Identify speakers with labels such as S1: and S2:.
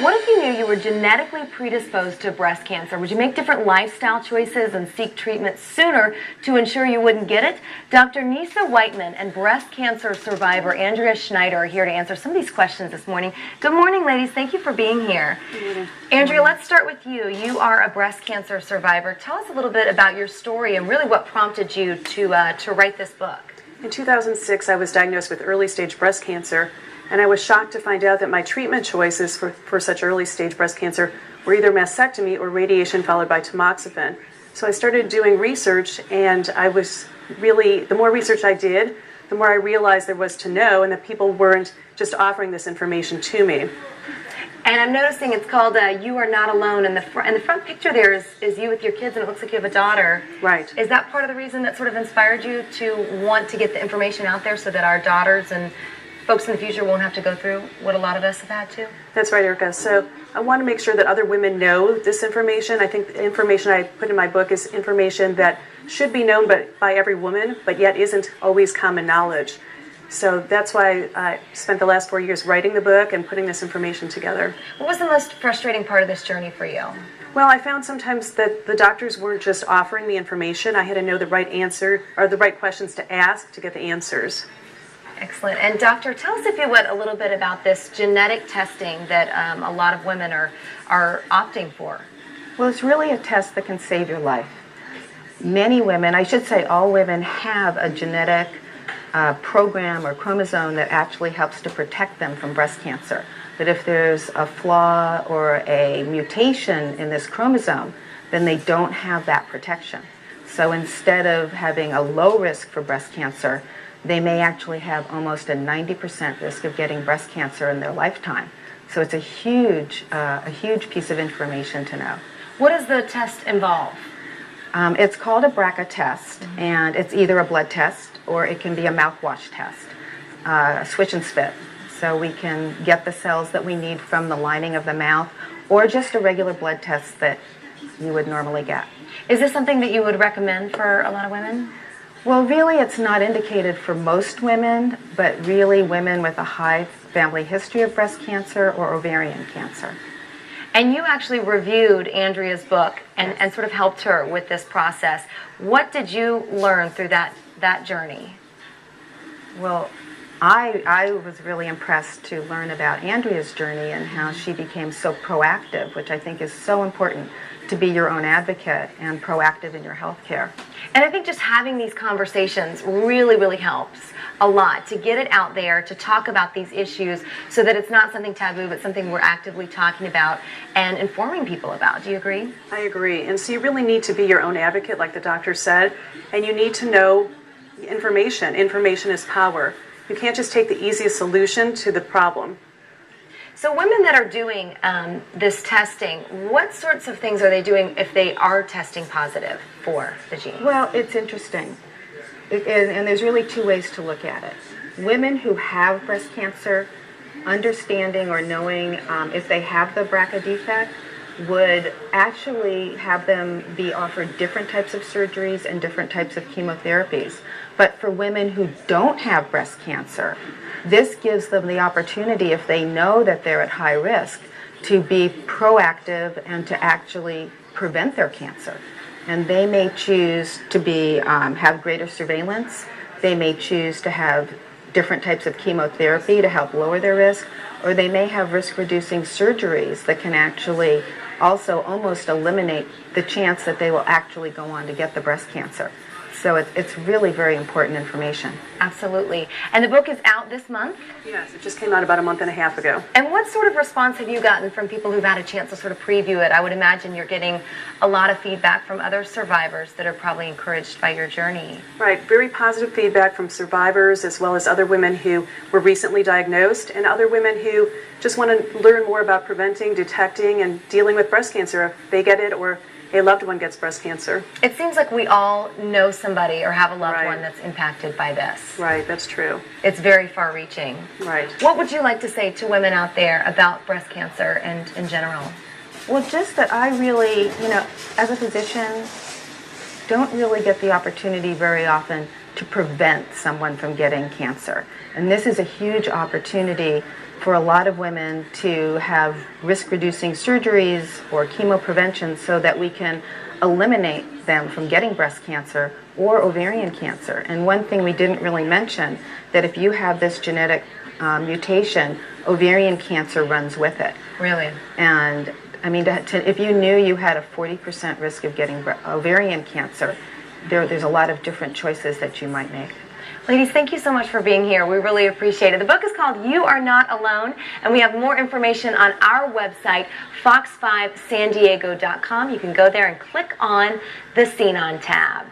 S1: What if you knew you were genetically predisposed to breast cancer? Would you make different lifestyle choices and seek treatment sooner to ensure you wouldn't get it? Dr. Neysa Whiteman and breast cancer survivor Andrea Schneider are here to answer some of these questions this morning. Good morning, ladies. Thank you for being here.
S2: Good morning.
S1: Andrea, let's start with you. You are a breast cancer survivor. Tell us a little bit about your story and really what prompted you to write this book.
S2: In 2006, I was diagnosed with early-stage breast cancer, and I was shocked to find out that my treatment choices for such early-stage breast cancer were either mastectomy or radiation followed by tamoxifen. So I started doing research, and the more research I did, the more I realized there was to know, and that people weren't just offering this information to me.
S1: And I'm noticing it's called You Are Not Alone, and the front picture there is you with your kids, and it looks like you have a daughter.
S2: Right.
S1: Is that part of the reason that sort of inspired you to want to get the information out there so that our daughters and folks in the future won't have to go through what a lot of us have had to?
S2: That's right, Erica. So I want to make sure that other women know this information. I think the information I put in my book is information that should be known by every woman, but yet isn't always common knowledge. So that's why I spent the last 4 years writing the book and putting this information together.
S1: What was the most frustrating part of this journey for you?
S2: Well, I found sometimes that the doctors weren't just offering the information. I had to know the right answer or the right questions to ask to get the answers.
S1: Excellent. And doctor, tell us, if you would, a little bit about this genetic testing that a lot of women are opting for.
S3: Well, it's really a test that can save your life. Many women, I should say all women, have a genetic program or chromosome that actually helps to protect them from breast cancer. But if there's a flaw or a mutation in this chromosome, then they don't have that protection. So instead of having a low risk for breast cancer, they may actually have almost a 90% risk of getting breast cancer in their lifetime. So it's a huge piece of information to know.
S1: What does the test involve?
S3: It's called a BRCA test, and it's either a blood test or it can be a mouthwash test, switch and spit. So we can get the cells that we need from the lining of the mouth, or just a regular blood test that you would normally get.
S1: Is this something that you would recommend for a lot of women?
S3: Well, really, it's not indicated for most women, but really women with a high family history of breast cancer or ovarian cancer.
S1: And you actually reviewed Andrea's book and sort of helped her with this process. What did you learn through that journey?
S3: Well, I was really impressed to learn about Andrea's journey and how she became so proactive, which I think is so important, to be your own advocate and proactive in your health care.
S1: And I think just having these conversations really, really helps a lot to get it out there, to talk about these issues so that it's not something taboo, but something we're actively talking about and informing people about. Do you agree?
S2: I agree. And so you really need to be your own advocate, like the doctor said, and you need to know information. Information is power. You can't just take the easiest solution to the problem.
S1: So women that are doing this testing, what sorts of things are they doing if they are testing positive for the gene?
S3: Well, it's interesting. And there's really two ways to look at it. Women who have breast cancer, understanding or knowing if they have the BRCA defect, would actually have them be offered different types of surgeries and different types of chemotherapies. But for women who don't have breast cancer, this gives them the opportunity, if they know that they're at high risk, to be proactive and to actually prevent their cancer. And they may choose to have greater surveillance. They may choose to have different types of chemotherapy to help lower their risk, or they may have risk-reducing surgeries that can actually also almost eliminate the chance that they will actually go on to get the breast cancer. So it's really very important information.
S1: Absolutely. And the book is out this month?
S2: Yes, it just came out about a month and a half ago.
S1: And what sort of response have you gotten from people who've had a chance to sort of preview it? I would imagine you're getting a lot of feedback from other survivors that are probably encouraged by your journey.
S2: Right, very positive feedback from survivors as well as other women who were recently diagnosed and other women who just want to learn more about preventing, detecting, and dealing with breast cancer if they get it or a loved one gets breast cancer.
S1: It seems like we all know somebody or have a loved
S2: Right.
S1: one that's impacted by this.
S2: Right, that's true.
S1: It's very far-reaching.
S2: Right.
S1: What would you like to say to women out there about breast cancer and in general?
S3: Well, just that I really, as a physician, don't really get the opportunity very often to prevent someone from getting cancer. And this is a huge opportunity for a lot of women to have risk-reducing surgeries or chemoprevention so that we can eliminate them from getting breast cancer or ovarian cancer. And one thing we didn't really mention, that if you have this genetic mutation, ovarian cancer runs with it.
S1: Really?
S3: And I mean, if you knew you had a 40% risk of getting ovarian cancer, there's a lot of different choices that you might make.
S1: Ladies, thank you so much for being here. We really appreciate it. The book is called You Are Not Alone, and we have more information on our website, fox5sandiego.com. You can go there and click on the Scene On tab.